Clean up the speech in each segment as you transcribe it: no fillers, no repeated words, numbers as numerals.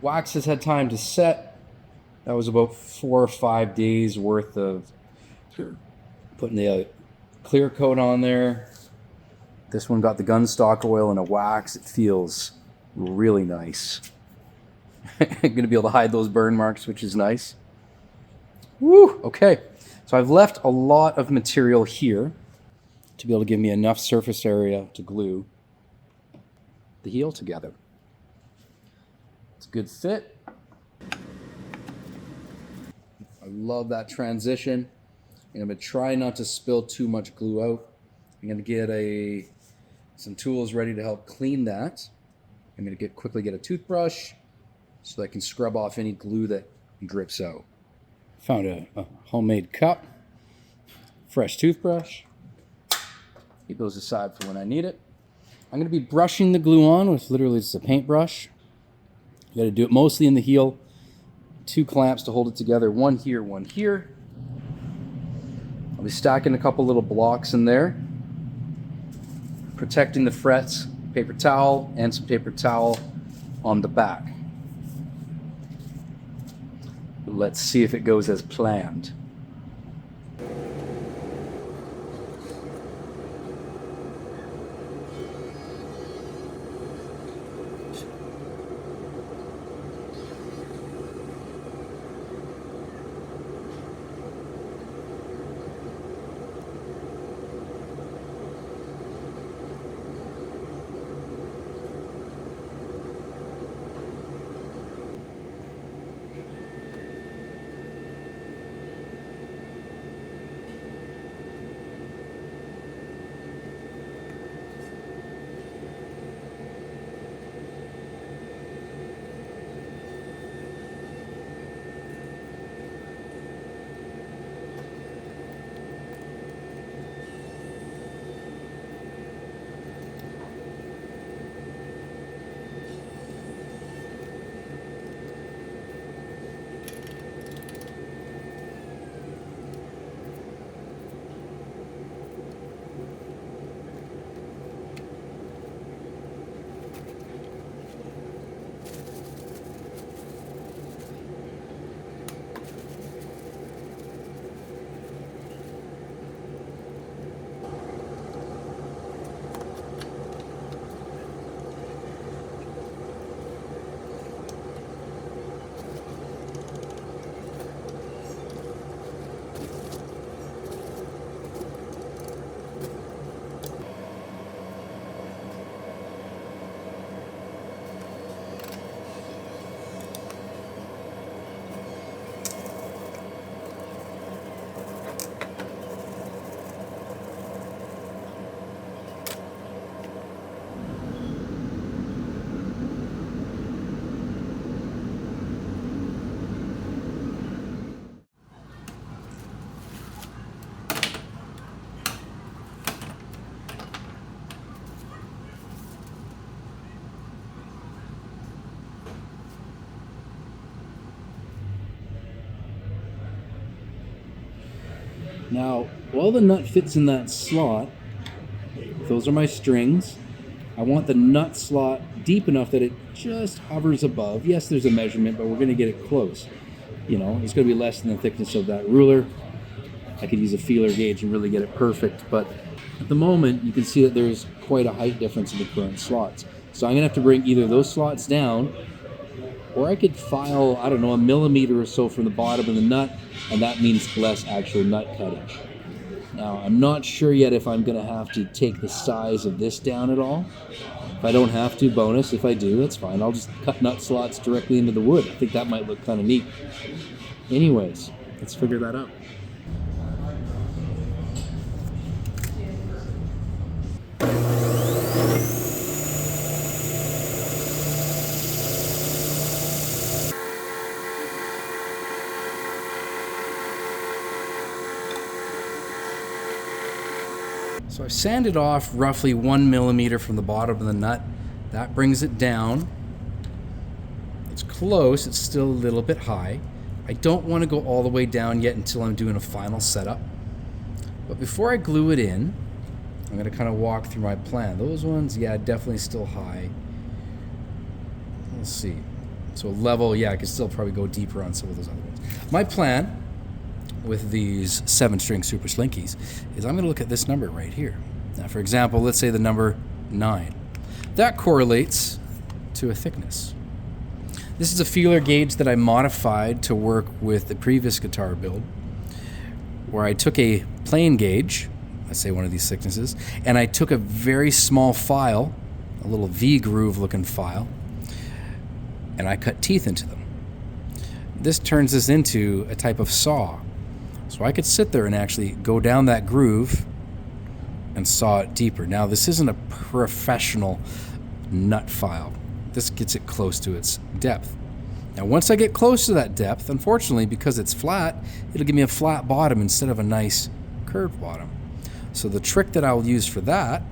wax has had time to set. That was about 4 or 5 days worth of putting the clear coat on there. This one got the gun stock oil and a wax. It feels really nice. I'm gonna be able to hide those burn marks, which is nice. Woo, okay. So I've left a lot of material here to be able to give me enough surface area to glue the heel together. It's a good fit. I love that transition. And I'm gonna try not to spill too much glue out. I'm gonna get some tools ready to help clean that. I'm gonna quickly get a toothbrush so that I can scrub off any glue that drips out. Found a homemade cup, fresh toothbrush. Keep those aside for when I need it. I'm going to be brushing the glue on with literally just a paintbrush. You got to do it mostly in the heel. 2 clamps to hold it together, one here, one here. I'll be stacking a couple little blocks in there, protecting the frets, paper towel, and some paper towel on the back. Let's see if it goes as planned. Now, while the nut fits in that slot, those are my strings. I want the nut slot deep enough that it just hovers above. Yes, there's a measurement, but we're going to get it close. You know, it's going to be less than the thickness of that ruler. I could use a feeler gauge and really get it perfect, but at the moment, you can see that there's quite a height difference in the current slots. So I'm going to have to bring either those slots down, or I could file, I don't know, 1 millimeter or so from the bottom of the nut, and that means less actual nut cutting. Now, I'm not sure yet if I'm going to have to take the size of this down at all. If I don't have to, bonus. If I do, that's fine. I'll just cut nut slots directly into the wood. I think that might look kind of neat. Anyways, let's figure that out. So I've sanded off roughly 1 millimeter from the bottom of the nut. That brings it down. It's close, it's still a little bit high. I don't want to go all the way down yet until I'm doing a final setup. But before I glue it in, I'm going to kind of walk through my plan. Those ones, yeah, definitely still high. Let's see. So level, yeah, I could still probably go deeper on some of those other ones. My plan with these 7-string Super Slinkies is I'm going to look at this number right here. Now, for example, let's say the number 9. That correlates to a thickness. This is a feeler gauge that I modified to work with the previous guitar build, where I took a plain gauge, let's say one of these thicknesses, and I took a very small file, a little V-groove looking file, and I cut teeth into them. This turns this into a type of saw. So I could sit there and actually go down that groove and saw it deeper. Now, this isn't a professional nut file. This gets it close to its depth. Now, once I get close to that depth, unfortunately, because it's flat, it'll give me a flat bottom instead of a nice curved bottom. So the trick that I'll use for that,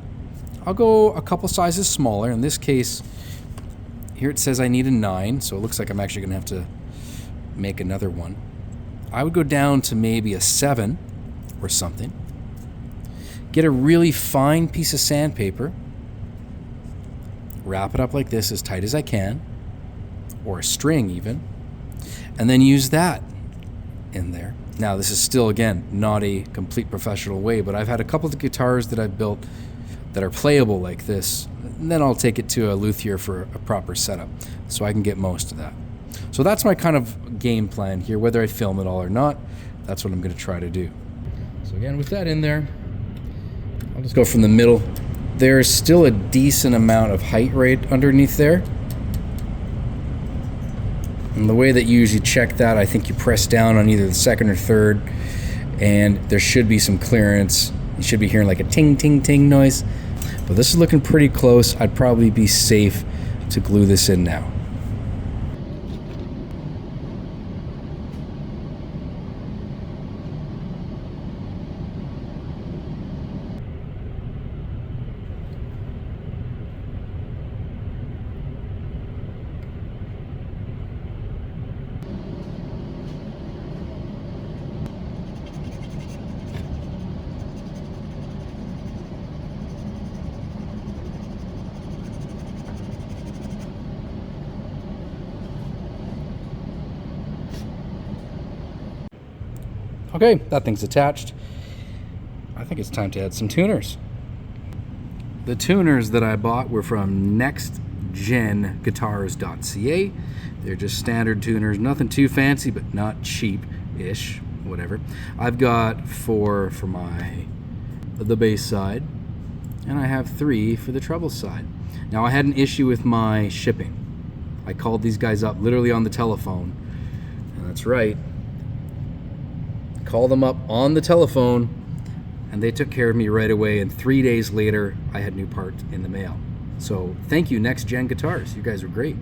I'll go a couple sizes smaller. In this case, here it says I need a 9, so it looks like I'm actually going to have to make another one. I would go down to maybe a 7 or something. Get a really fine piece of sandpaper, wrap it up like this as tight as I can, or a string even, and then use that in there. Now, this is still, again, not a complete professional way, but I've had a couple of guitars that I've built that are playable like this, and then I'll take it to a luthier for a proper setup so I can get most of that. So that's my kind of game plan here, whether I film it all or not. That's what I'm going to try to do. So again, with that in there, I'll just go from the middle. There's still a decent amount of height right underneath there. And the way that you usually check that, I think you press down on either the second or third, and there should be some clearance. You should be hearing like a ting, ting, ting noise. But this is looking pretty close. I'd probably be safe to glue this in now. Okay, that thing's attached. I think it's time to add some tuners. The tuners that I bought were from nextgenguitars.ca. They're just standard tuners, nothing too fancy, but not cheap-ish, whatever. I've got 4 for the bass side, and I have 3 for the treble side. Now, I had an issue with my shipping. I called these guys up literally on the telephone, and that's right. Called them up on the telephone, and they took care of me right away, and 3 days later I had new parts in the mail. So thank you, Next Gen Guitars. You guys are great.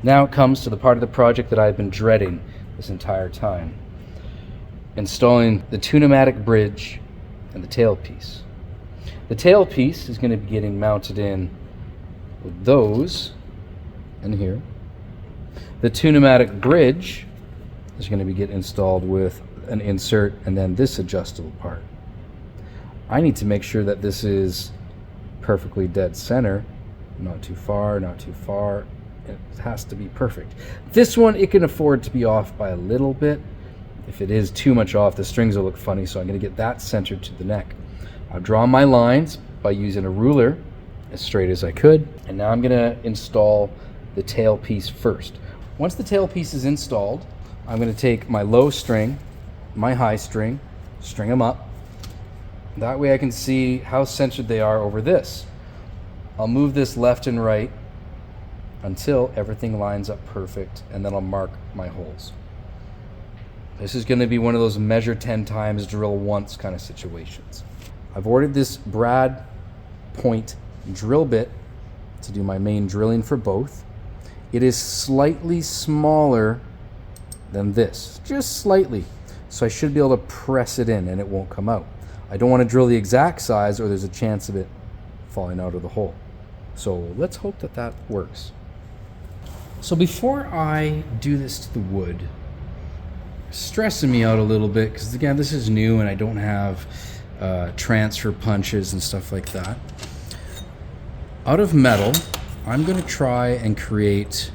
Now it comes to the part of the project that I've been dreading this entire time. Installing the Tunomatic bridge and the tailpiece. The tailpiece is going to be getting mounted in with those in here. The Tunomatic bridge is going to be get installed with an insert and then this adjustable part. I need to make sure that this is perfectly dead center, not too far, not too far. It has to be perfect. This one, it can afford to be off by a little bit. If it is too much off, the strings will look funny, so I'm going to get that centered to the neck. I've drawn my lines by using a ruler as straight as I could, and now I'm going to install the tailpiece first. Once the tailpiece is installed, I'm going to take my low string, my high string, string them up. That way I can see how centered they are over this. I'll move this left and right until everything lines up perfect, and then I'll mark my holes. This is going to be one of those measure 10 times, drill once kind of situations. I've ordered this brad point drill bit to do my main drilling for both. It is slightly smaller than this, just slightly. So I should be able to press it in and it won't come out. I don't want to drill the exact size or there's a chance of it falling out of the hole. So let's hope that that works. So before I do this to the wood, stressing me out a little bit because again this is new and I don't have transfer punches and stuff like that. Out of metal, I'm going to try and create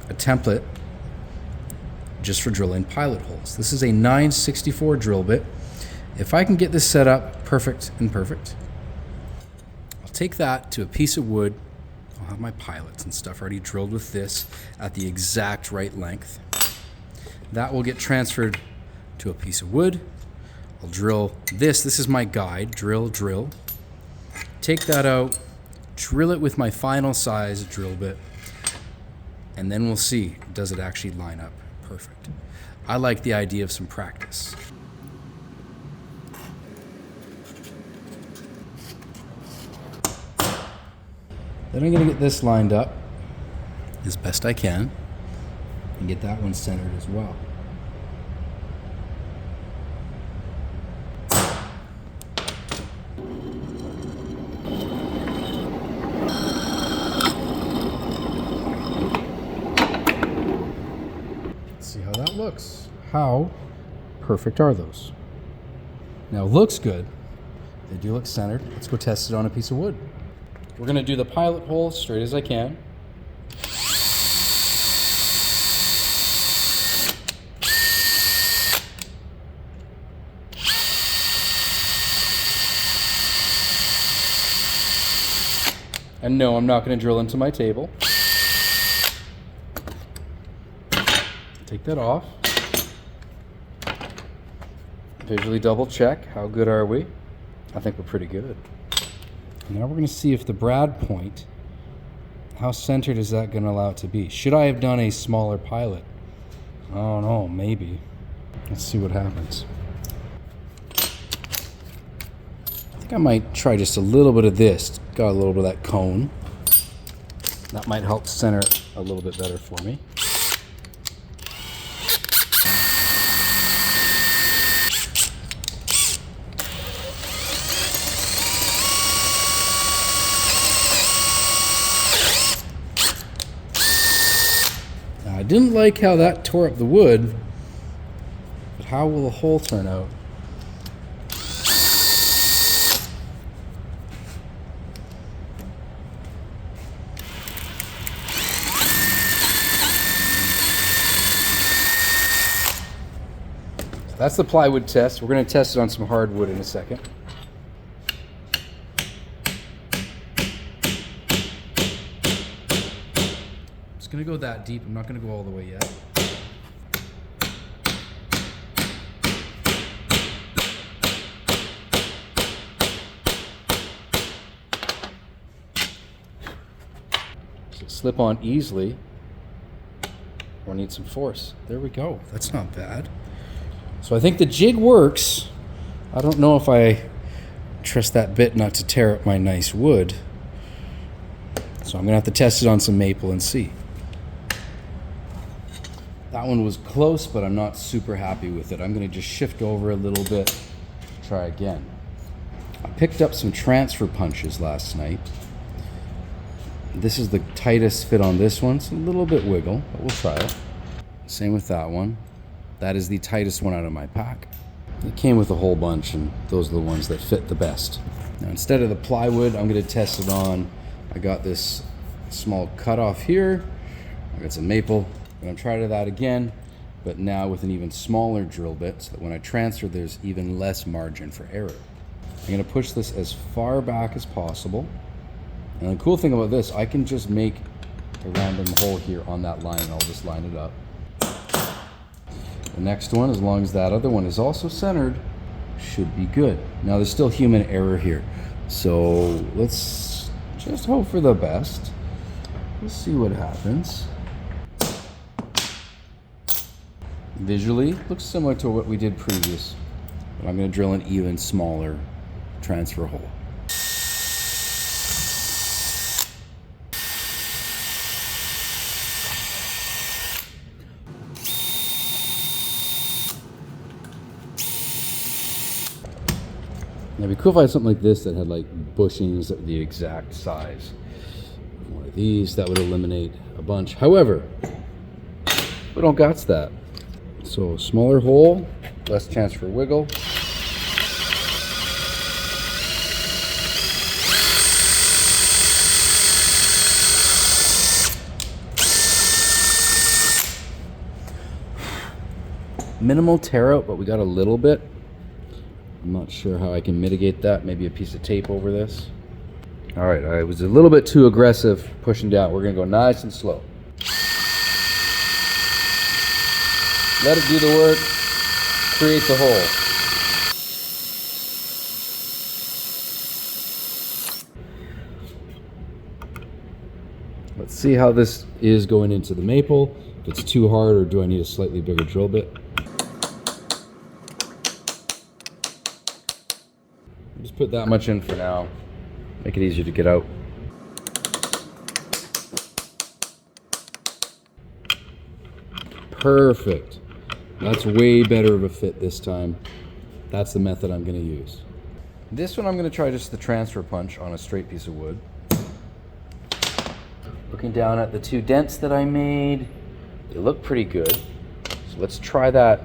a template just for drilling pilot holes. This is a 964 drill bit. If I can get this set up perfect, I'll take that to a piece of wood. I'll have my pilots and stuff already drilled with this at the exact right length. That will get transferred to a piece of wood. I'll drill this. This is my guide. Drill. Take that out, drill it with my final size drill bit, and then we'll see, does it actually line up perfect. I like the idea of some practice. Then I'm going to get this lined up as best I can and get that one centered as well. Let's see how that looks. How perfect are those? Now, looks good. They do look centered. Let's go test it on a piece of wood. We're going to do the pilot hole straight as I can. And no, I'm not going to drill into my table. Take that off. Visually double check. How good are we? I think we're pretty good. Now we're going to see if the brad point, how centered is that going to allow it to be? Should I have done a smaller pilot? I don't know, maybe. Let's see what happens. I think I might try just a little bit of this. Got a little bit of that cone. That might help center it a little bit better for me. I didn't like how that tore up the wood, but how will the hole turn out? So that's the plywood test. We're going to test it on some hardwood in a second. Going to go that deep. I'm not going to go all the way yet. Does it slip on easily or need some force? There we go. That's not bad. So I think the jig works. I don't know if I trust that bit not to tear up my nice wood. So I'm going to have to test it on some maple and see. That one was close, but I'm not super happy with it. I'm gonna just shift over a little bit, try again. I picked up some transfer punches last night. This is the tightest fit on this one. It's a little bit wiggle, but we'll try it. Same with that one. That is the tightest one out of my pack. It came with a whole bunch, and those are the ones that fit the best. Now, instead of the plywood, I'm gonna test it on. I got this small cutoff here. I got some maple. I'm gonna try that again, but now with an even smaller drill bit, so that when I transfer, there's even less margin for error. I'm gonna push this as far back as possible. And the cool thing about this, I can just make a random hole here on that line, and I'll just line it up. The next one, as long as that other one is also centered, should be good. Now there's still human error here, so let's just hope for the best. Let's see what happens. Visually, looks similar to what we did previous, but I'm going to drill an even smaller transfer hole. Now, it'd be cool if I had something like this that had like bushings of the exact size. One of these, that would eliminate a bunch. However, we don't got that. So smaller hole, less chance for wiggle. Minimal tear out, but we got a little bit. I'm not sure how I can mitigate that. Maybe a piece of tape over this. All right, I was a little bit too aggressive pushing down. We're gonna go nice and slow. Let it do the work, create the hole. Let's see how this is going into the maple. If it's too hard, or do I need a slightly bigger drill bit? Just put that much in for now. Make it easier to get out. Perfect. That's way better of a fit this time. That's the method I'm going to use. This one I'm going to try just the transfer punch on a straight piece of wood. Looking down at the two dents that I made, they look pretty good. So let's try that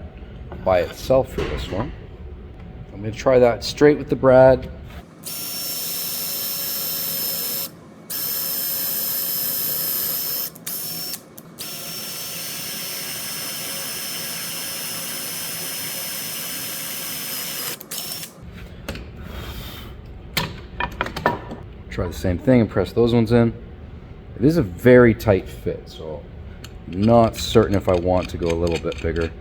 by itself for this one. I'm going to try that straight with the brad. Try the same thing and press those ones in. It is a very tight fit, so I'm not certain if I want to go a little bit bigger.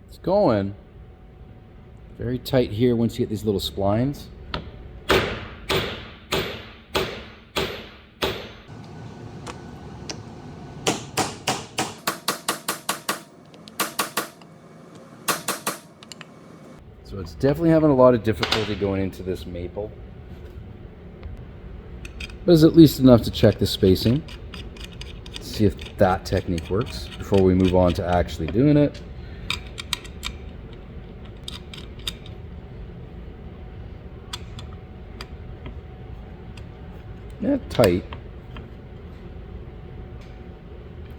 It's going very tight here once you get these little splines. So it's definitely having a lot of difficulty going into this maple. But it's at least enough to check the spacing. See if that technique works before we move on to actually doing it. Yeah, tight.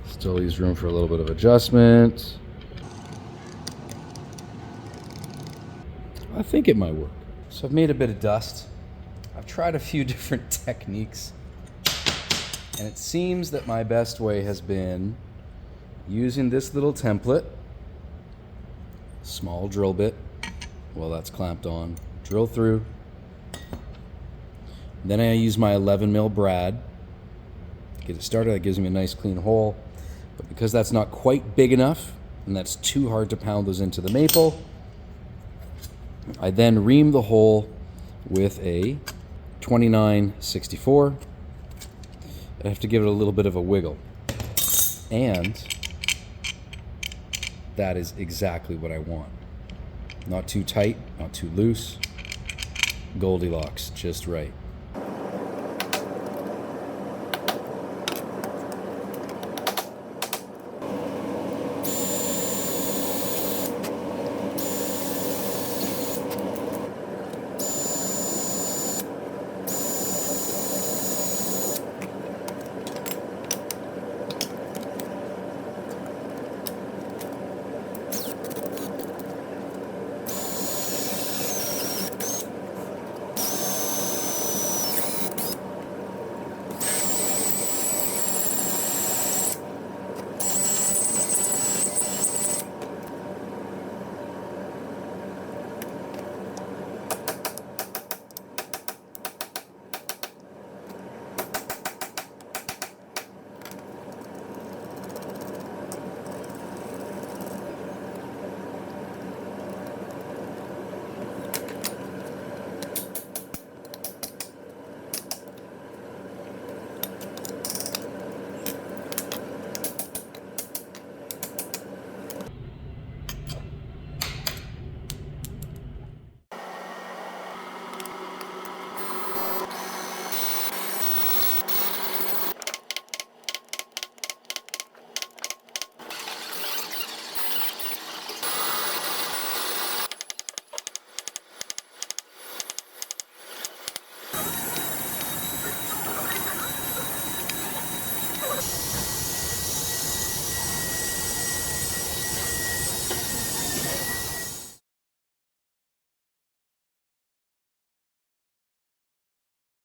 Still leaves room for a little bit of adjustment. I think it might work. So I've made a bit of dust. I've tried a few different techniques, and it seems that my best way has been using this little template, small drill bit, well, that's clamped on, drill through. Then I use my 11 mil brad, get it started. That gives me a nice clean hole, but because that's not quite big enough and that's too hard to pound those into the maple, I then ream the hole with a 29/64. I have to give it a little bit of a wiggle. And that is exactly what I want. Not too tight, not too loose. Goldilocks, just right.